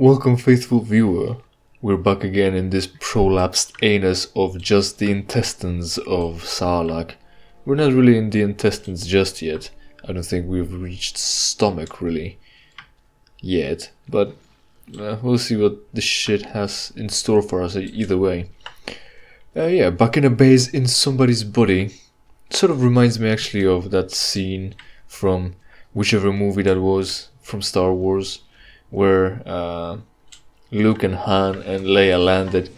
Welcome, faithful viewer. We're back again in this prolapsed anus of just the intestines of Saarlac. We're not really in the intestines just yet. I don't think we've reached stomach really yet, but we'll see what this shit has in store for us either way. Yeah, back in a base in somebody's body. Sort of reminds me actually of that scene from whichever movie that was from Star Wars, where Luke and Han and Leia landed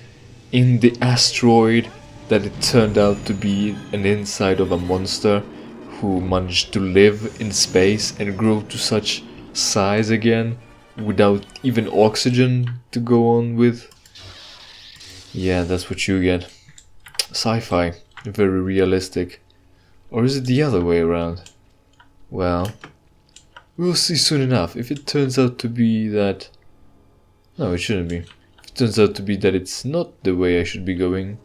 in the asteroid that it turned out to be an inside of a monster who managed to live in space and grow to such size again without even oxygen to go on with. Yeah, that's what you get. Sci-fi, very realistic. Or is it the other way around? Well, we'll see soon enough. If it turns out to be that... No, it shouldn't be. If it turns out to be that it's not the way I should be going,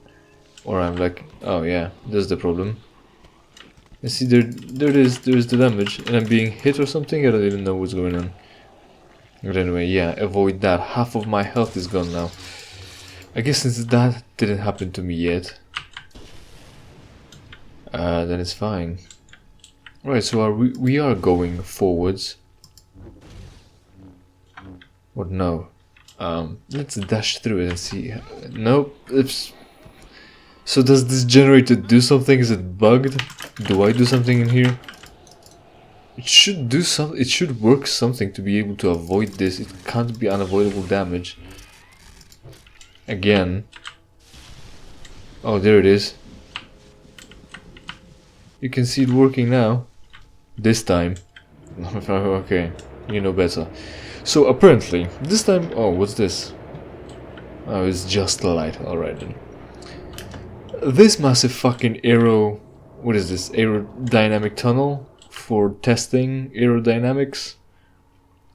or I'm like, oh yeah, that's the problem. You see, there it is, there's the damage, and I'm being hit or something? I don't even know what's going on. But anyway, yeah, avoid that. Half of my health is gone now. I guess since that didn't happen to me yet, then it's fine. Right, so we are going forwards. What? No. Let's dash through it and see. Nope. So does this generator do something? Is it bugged? Do I do something in here? It should do some. It should work something to be able to avoid this. It can't be unavoidable damage. Again. Oh, there it is. You can see it working now. This time. Okay, you know better. So apparently, this time... Oh, what's this? Oh, it's just the light. Alright then. This massive fucking aero... What is this? Aerodynamic tunnel? For testing aerodynamics?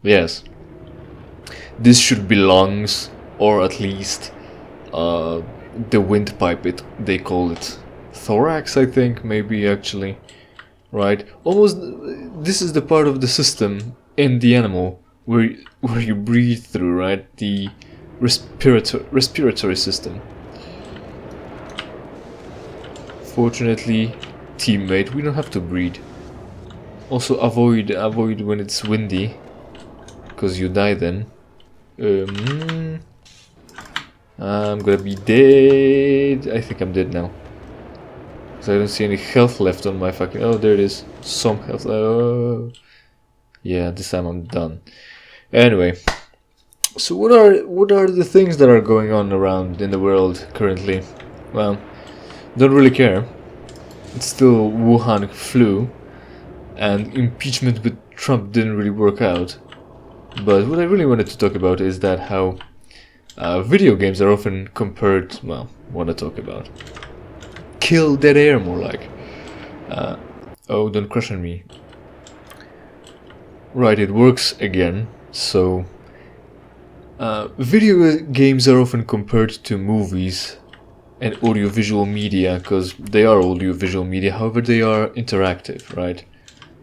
Yes. This should be lungs, or at least the windpipe, they call it. Thorax, I think, maybe actually. Right? Almost, this is the part of the system in the animal where you breathe through, right? The respiratory system. Fortunately, teammate, we don't have to breathe. Also, avoid when it's windy, because you die then. I'm gonna be dead. I think I'm dead now. I don't see any health left on my fucking... Oh, there it is. Some health. Oh. Yeah, this time I'm done. Anyway. So what are the things that are going on around in the world currently? Well, don't really care. It's still Wuhan flu. And impeachment with Trump didn't really work out. But what I really wanted to talk about is that how video games are often compared... Well, what I talk about. Kill dead air, more like. Oh, don't crush on me. Right, it works again. So, video games are often compared to movies and audiovisual media, because they are audiovisual media. However, they are interactive, right?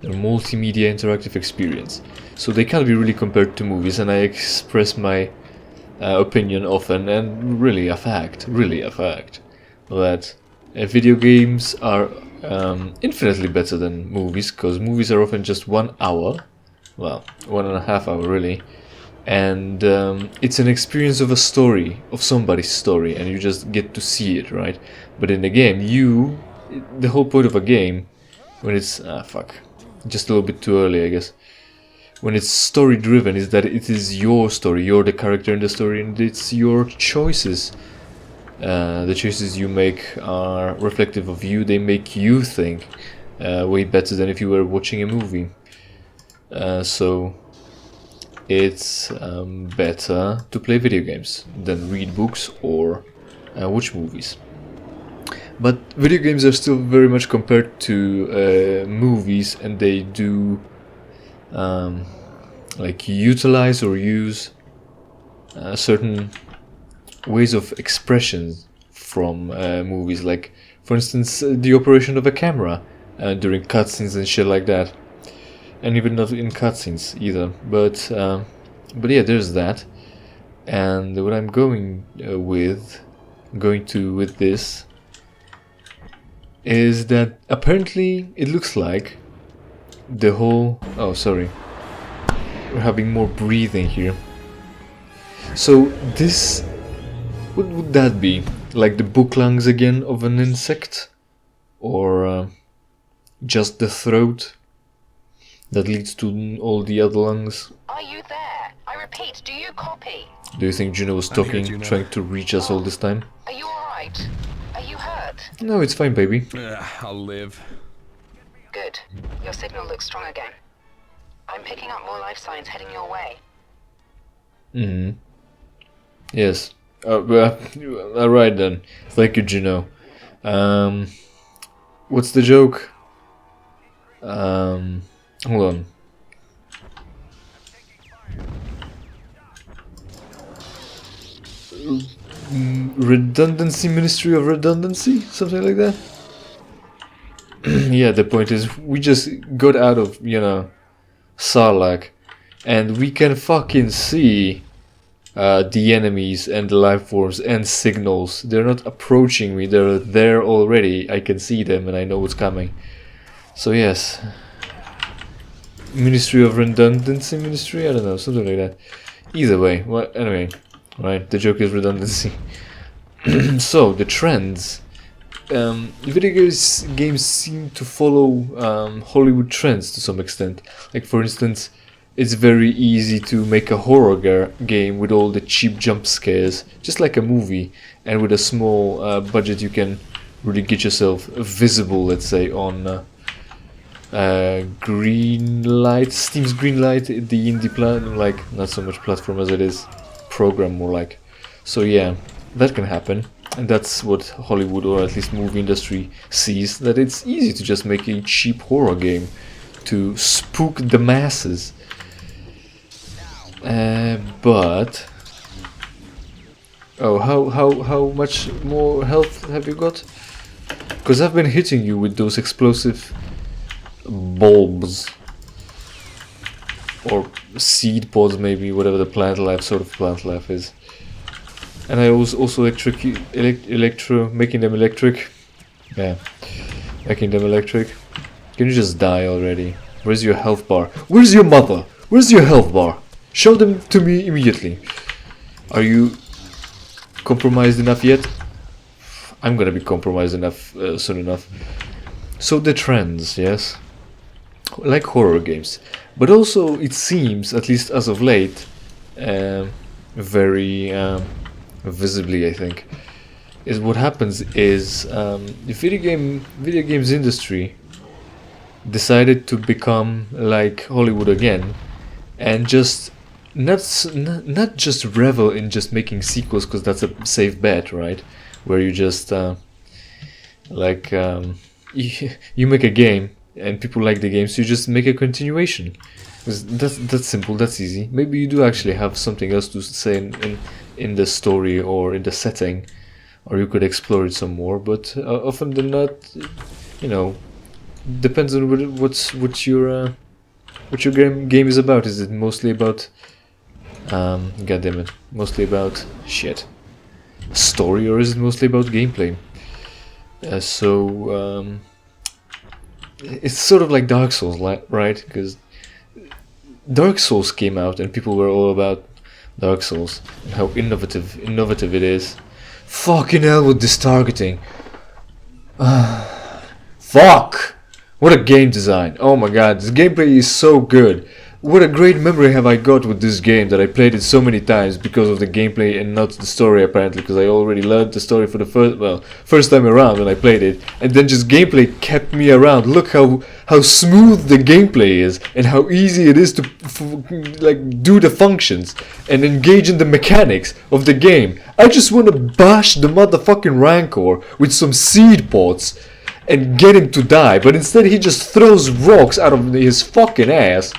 They're multimedia interactive experience. So they can't be really compared to movies, and I express my opinion often, and really a fact, that video games are infinitely better than movies, because movies are often just 1 hour, well, 1.5 hours really, and it's an experience of a story, of somebody's story, and you just get to see it, right? But in a game, the whole point of a game, when it's, just a little bit too early I guess, when it's story driven, is that it is your story, you're the character in the story, and it's your choices. The choices you make are reflective of you. They make you think way better than if you were watching a movie. So it's better to play video games than read books or watch movies. But video games are still very much compared to movies, and they do like utilize or use certain ways of expression from movies, like for instance the operation of a camera during cutscenes and shit like that, and even not in cutscenes either. But yeah, there's that. And what I'm going with this is that apparently it looks like the whole... Oh, sorry. We're having more breathing here. So this... What would that be? Like the book lungs again of an insect? Or just the throat that leads to all the other lungs? Are you there? I repeat, do you copy? Do you think Juno was talking, trying to reach us all this time? Are you alright? Are you hurt? No, it's fine, baby. I'll live. Good. Your signal looks strong again. I'm picking up more life signs heading your way. Mm-hmm. Yes. Alright then. Thank you, Juno. What's the joke? Hold on. Redundancy, Ministry of Redundancy? Something like that? Yeah, the point is, we just got out of, you know, Saarlac, and we can fucking see the enemies and the life forms and signals. They're not approaching me, they're there already. I can see them and I know what's coming. So yes. Ministry of Redundancy Ministry? I don't know, something like that. Either way, well, anyway, right, the joke is redundancy. So, the trends. Video games seem to follow Hollywood trends to some extent. Like, for instance, it's very easy to make a horror game with all the cheap jump scares, just like a movie, and with a small budget you can really get yourself visible, let's say, on Greenlight, Steam's Greenlight, the indie platform, like, not so much platform as it is program, more like. So yeah, that can happen, and that's what Hollywood, or at least movie industry, sees, that it's easy to just make a cheap horror game to spook the masses. But oh, how much more health have you got? Because I've been hitting you with those explosive bulbs or seed pods, maybe, whatever the plant life, sort of plant life is. And I was also making them electric. Yeah, making them electric. Can you just die already? Where's your health bar? Where's your mother? Where's your health bar? Show them to me immediately. Are you compromised enough yet? I'm gonna be compromised enough soon enough. So the trends, yes, like horror games, but also it seems, at least as of late, very visibly, I think, is what happens is the video games industry decided to become like Hollywood again, and just not just revel in just making sequels, because that's a safe bet, right? Where you just you make a game and people like the game, so you just make a continuation. That's simple, that's easy. Maybe you do actually have something else to say in the story or in the setting, or you could explore it some more. But often than not, you know, depends on what your game is about. Is it mostly about goddammit, mostly about shit story, or is it mostly about gameplay? So it's sort of like Dark Souls, right? Because Dark Souls came out and people were all about Dark Souls and how innovative it is. Fucking hell with this targeting. Fuck! What a game design. Oh my god, this gameplay is so good. What a great memory have I got with this game, that I played it so many times because of the gameplay and not the story, apparently, because I already learned the story for the first time around when I played it, and then just gameplay kept me around. Look how smooth the gameplay is and how easy it is to like do the functions and engage in the mechanics of the game. I just want to bash the motherfucking Rancor with some seed pods and get him to die, but instead he just throws rocks out of his fucking ass.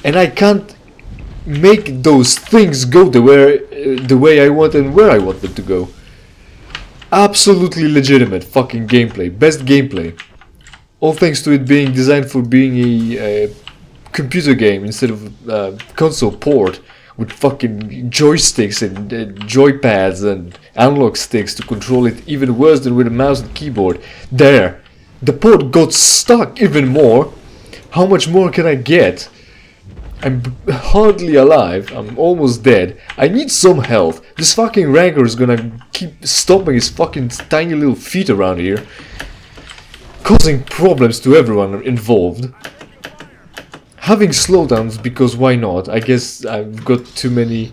And I can't make those things go the way I want and where I want them to go. Absolutely legitimate fucking gameplay. Best gameplay. All thanks to it being designed for being a computer game instead of a console port, with fucking joysticks and joypads and analog sticks to control it even worse than with a mouse and keyboard. There! The port got stuck even more! How much more can I get? I'm hardly alive, I'm almost dead, I need some health. This fucking Rancor is gonna keep stomping his fucking tiny little feet around here, causing problems to everyone involved. Having slowdowns because why not? I guess I've got too many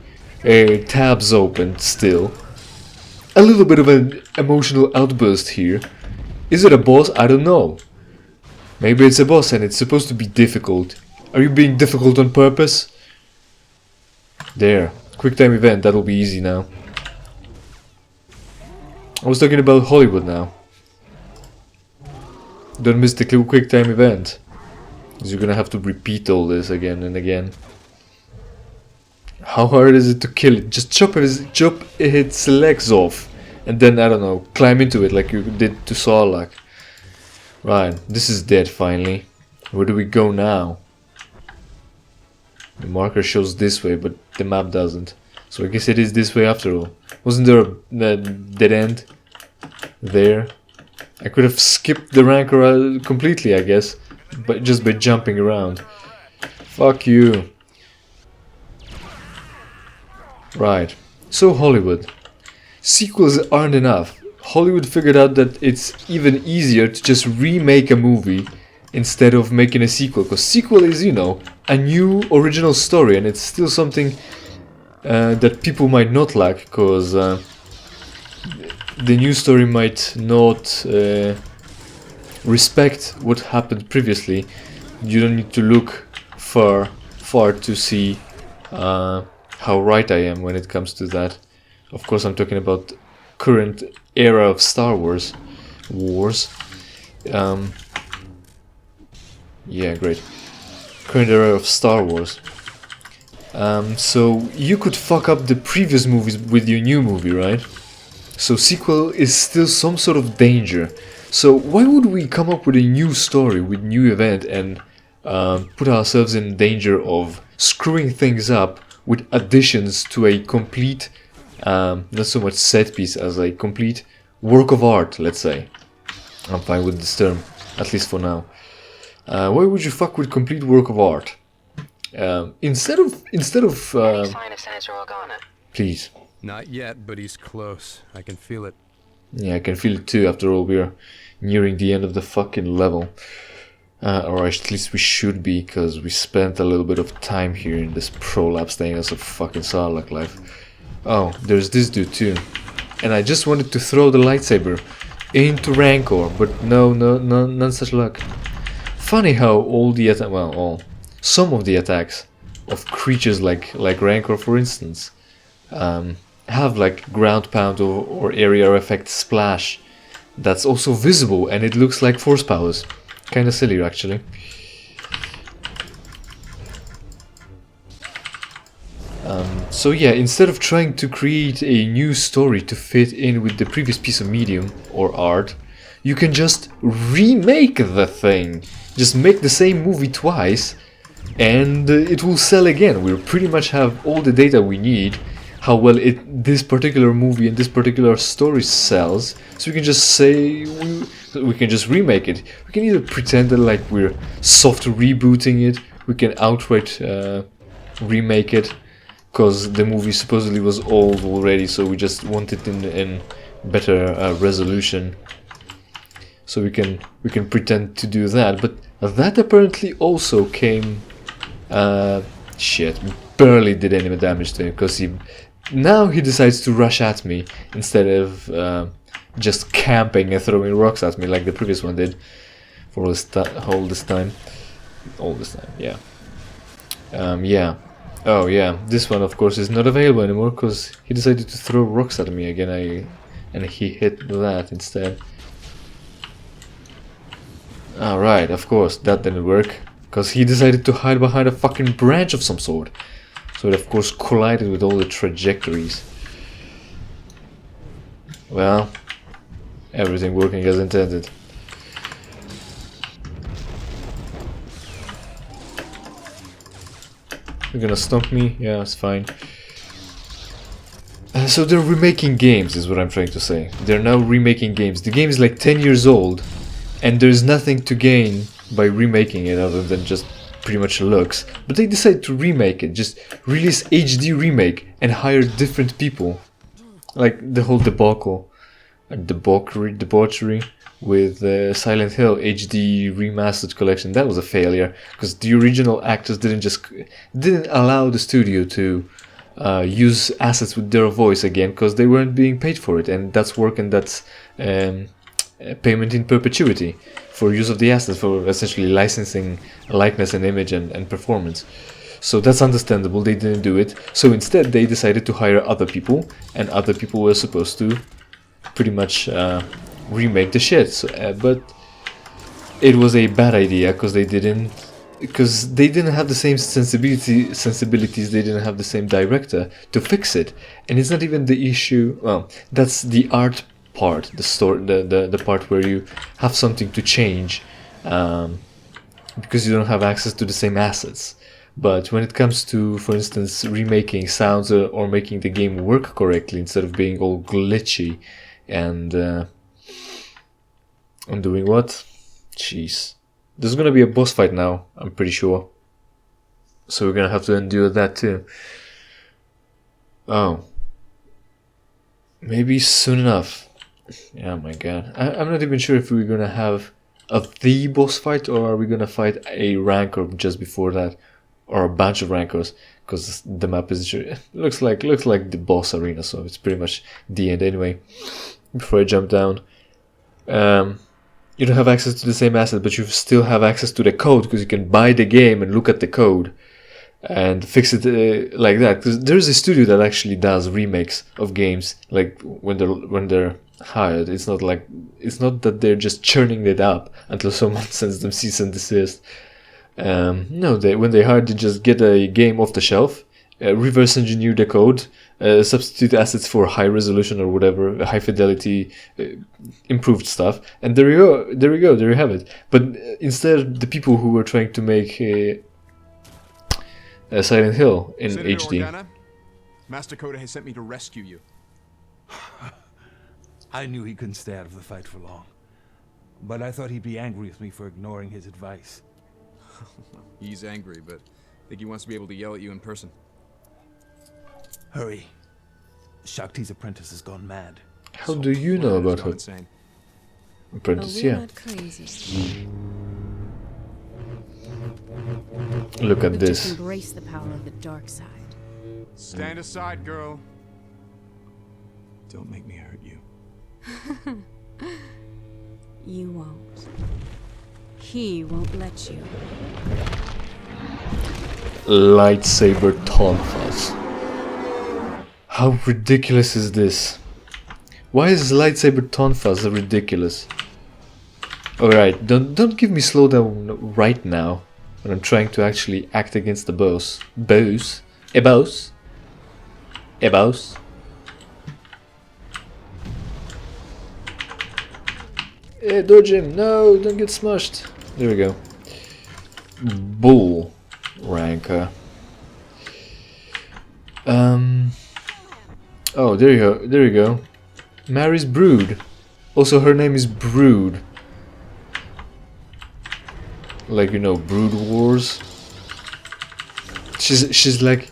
tabs open still. A little bit of an emotional outburst here. Is it a boss? I don't know. Maybe it's a boss and it's supposed to be difficult. Are you being difficult on purpose? There. Quick time event, that'll be easy now. I was talking about Hollywood now. Don't miss the quick time event. Because you're gonna have to repeat all this again and again. How hard is it to kill it? Just chop its legs off. And then, I don't know, climb into it like you did to saarlac. Right, this is dead finally. Where do we go now? The marker shows this way, but the map doesn't. So I guess it is this way after all. Wasn't there a dead end there? I could have skipped the Rancor completely, I guess, but just by jumping around. Fuck you. Right. So Hollywood. Sequels aren't enough. Hollywood figured out that it's even easier to just remake a movie instead of making a sequel, because sequel is, you know, a new original story, and it's still something that people might not like, because the new story might not respect what happened previously. You don't need to look far to see how right I am when it comes to that. Of course, I'm talking about current era of Star Wars. Yeah, great. Current era of Star Wars. So you could fuck up the previous movies with your new movie, right? So sequel is still some sort of danger. So why would we come up with a new story, with new event, and put ourselves in danger of screwing things up with additions to a complete, not so much set piece as a complete work of art, let's say. I'm fine with this term, at least for now. Why would you fuck with complete work of art? Instead of Any sign of Senator Organa? Please. Not yet, but he's close. I can feel it. Yeah, I can feel it too. After all, we're nearing the end of the fucking level. Or at least we should be, because we spent a little bit of time here in this prolapsed anus of fucking saarlac life. Oh, there's this dude too. And I just wanted to throw the lightsaber into Rancor, but no, none such luck. Funny how all the some of the attacks of creatures like Rancor, for instance, have like ground pound or area effect splash that's also visible, and it looks like force powers. Kinda silly, actually. So yeah, instead of trying to create a new story to fit in with the previous piece of medium or art, you can just remake the thing. Just make the same movie twice, and it will sell again. We'll pretty much have all the data we need, how well this particular movie and this particular story sells, so we can just say we can just remake it. We can either pretend that like we're soft rebooting it, we can outright remake it, because the movie supposedly was old already, so we just want it in better resolution. So we can pretend to do that, but that apparently also came barely did any damage to him, because now he decides to rush at me instead of just camping and throwing rocks at me like the previous one did for all this time, yeah. Oh yeah, this one of course is not available anymore because he decided to throw rocks at me again, and he hit that instead. Alright, of course, that didn't work, because he decided to hide behind a fucking branch of some sort. So it of course collided with all the trajectories. Well, everything working as intended. You're gonna stomp me? Yeah, it's fine. So they're remaking games, is what I'm trying to say. They're now remaking games. The game is like 10 years old, and there's nothing to gain by remaking it other than just pretty much looks. But they decided to remake it, just release HD remake and hire different people. Like the whole debauchery with Silent Hill HD remastered collection. That was a failure because the original actors didn't allow the studio to use assets with their voice again because they weren't being paid for it, and that's work and that's payment in perpetuity for use of the assets, for essentially licensing likeness and image and performance. So that's understandable, they didn't do it. So instead they decided to hire other people, and other people were supposed to pretty much remake the shit. So, but it was a bad idea because they didn't have the same sensibilities, they didn't have the same director to fix it. And it's not even the issue, well, that's the art part, the part where you have something to change because you don't have access to the same assets. But when it comes to, for instance, remaking sounds or making the game work correctly instead of being all glitchy and I'm doing what? Jeez. There's gonna be a boss fight now, I'm pretty sure. So we're gonna have to endure that too. Oh. Maybe soon enough. Oh my god. I'm not even sure if we're gonna have the boss fight or are we gonna fight a rancor just before that. Or a bunch of rancors. Because the map is looks like the boss arena, so it's pretty much the end anyway. Before I jump down. You don't have access to the same asset, but you still have access to the code because you can buy the game and look at the code and fix it like that. Because there's a studio that actually does remakes of games, like when they're hired. It's not that they're just churning it up until someone sends them cease and desist. No, when they hire, they just get a game off the shelf, reverse engineer the code, substitute assets for high resolution or whatever, high fidelity, improved stuff, and there you have it. But instead, the people who were trying to make Silent Hill in Senator HD. Organa, Master Coda has sent me to rescue you. I knew he couldn't stay out of the fight for long, but I thought he'd be angry with me for ignoring his advice. He's angry, but I think he wants to be able to yell at you in person. Hurry. Shakti's apprentice has gone mad. How do you know about her Insane. apprentice? we're Yeah. not crazy. Look at We this. just embrace the power of the dark side. Stand aside, girl. Don't make me hurt you. You won't. He won't let you. Lightsaber tonfas. How ridiculous is this? Why is lightsaber tonfas ridiculous? Alright, don't give me slowdown right now when I'm trying to actually act against the boss. Ebos. Dodge him! No, don't get smushed. There we go. Bull rancor. Oh, there you go. Mary's Brood. Also, her name is Brood. Like, you know, Brood Wars. She's like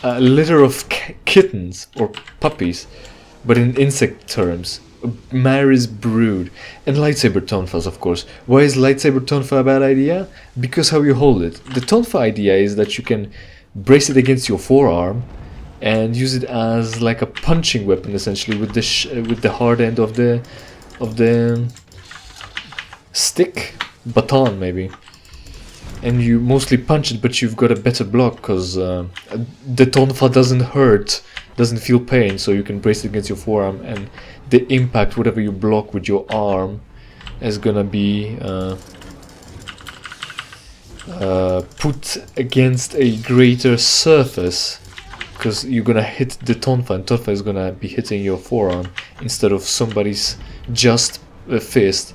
a litter of kittens or puppies, but in insect terms. Mary's Brood. And lightsaber tonfas, of course. Why is lightsaber tonfa a bad idea? Because how you hold it. The tonfa idea is that you can brace it against your forearm and use it as like a punching weapon, essentially, with the hard end of the stick, baton maybe. And you mostly punch it, but you've got a better block because the tonfa doesn't hurt, doesn't feel pain, so you can brace it against your forearm, and the impact, whatever you block with your arm, is gonna be put against a greater surface, because you're gonna hit the tonfa, and tonfa is gonna be hitting your forearm instead of somebody's just fist,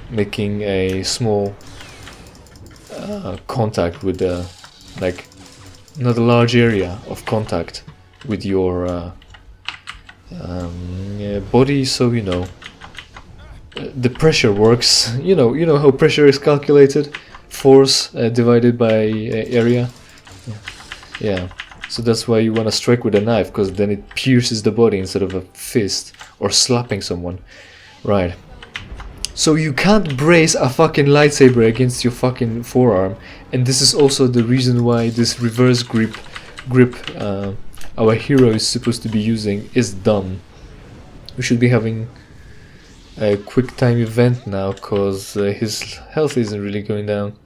making a small contact with the, like, not a large area of contact with your body, so you know the pressure works. You know how pressure is calculated, force divided by area. Yeah, so that's why you want to strike with a knife, because then it pierces the body instead of a fist or slapping someone. Right. So you can't brace a fucking lightsaber against your fucking forearm, and this is also the reason why this reverse grip our hero is supposed to be using is done. We should be having a quick time event now, cause his health isn't really going down.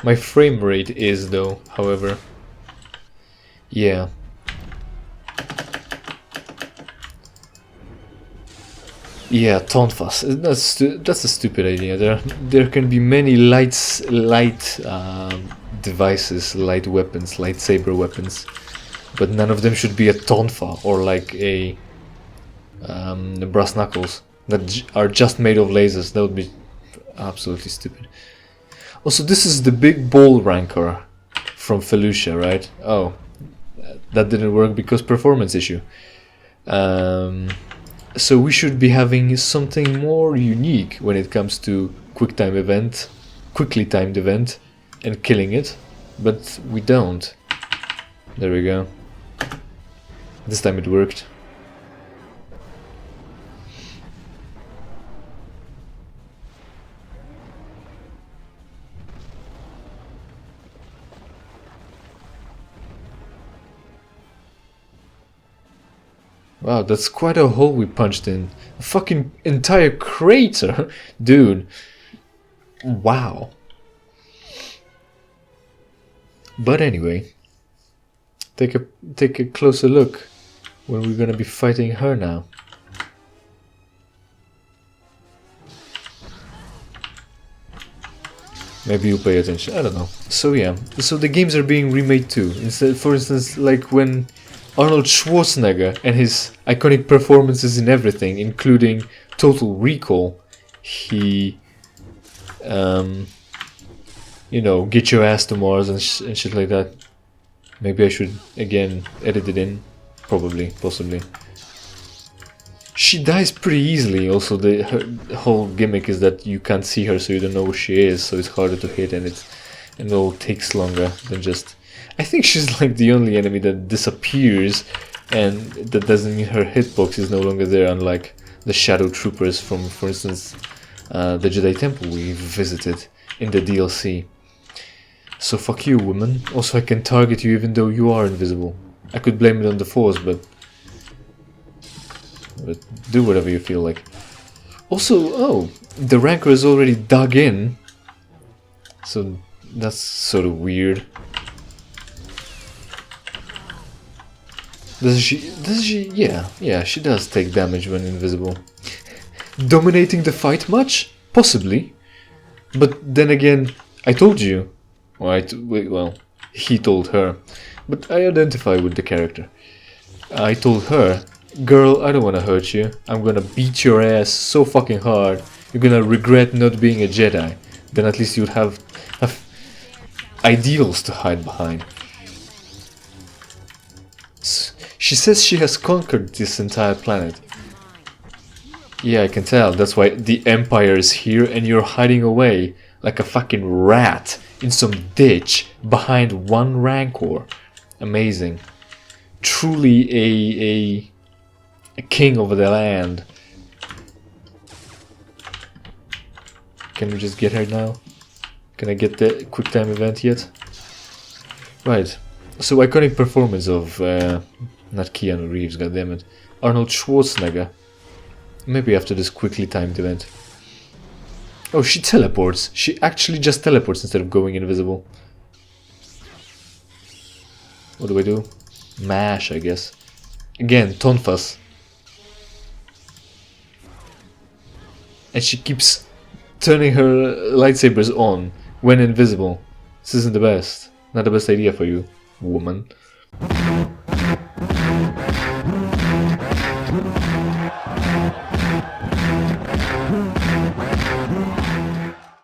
My frame rate is though, however. Yeah. Yeah, tonfas. That's a stupid idea. There can be many light devices, light weapons, lightsaber weapons, but none of them should be a tonfa or like a brass knuckles that are just made of lasers. That would be absolutely stupid. Also, this is the big ball rancor from Felucia, right? Oh, that didn't work because performance issue. So we should be having something more unique when it comes to quickly timed event, and killing it, but we don't. There we go. This time it worked. Wow, that's quite a hole we punched in. A fucking entire crater! Dude. Wow. But anyway, take a closer look when we're gonna be fighting her now. Maybe you pay attention, I don't know. So yeah, so the games are being remade too. Instead, for instance, like when Arnold Schwarzenegger and his iconic performances in everything, including Total Recall, he, you know, get your ass to Mars and shit like that. Maybe I should, again, edit it in. Probably, possibly. She dies pretty easily, also the whole gimmick is that you can't see her, so you don't know who she is, so it's harder to hit, and it all takes longer than just... I think she's like the only enemy that disappears, and that doesn't mean her hitbox is no longer there, unlike the Shadow Troopers from, for instance, the Jedi Temple we visited in the DLC. So fuck you, woman. Also, I can target you even though you are invisible. I could blame it on the Force, but do whatever you feel like. Also, oh, the Rancor is already dug in, so that's sort of weird. Does she? Yeah, she does take damage when invisible. Dominating the fight much? Possibly. But then again, I told you. Well, he told her. But I identify with the character. I told her, girl, I don't want to hurt you. I'm gonna beat your ass so fucking hard. You're gonna regret not being a Jedi. Then at least you'd have ideals to hide behind. She says she has conquered this entire planet. Yeah, I can tell. That's why the Empire is here and you're hiding away like a fucking rat in some ditch behind one Rancor. Amazing. Truly a king over the land. Can we just get her now? Can I get the quick time event yet? Right. So iconic performance of not Keanu Reeves, goddammit. Arnold Schwarzenegger. Maybe after this quickly timed event. Oh, she teleports. She actually just teleports instead of going invisible. What do I do? Mash, I guess. Again, tonfas. And she keeps turning her lightsabers on when invisible. This isn't the best. Not the best idea for you, woman.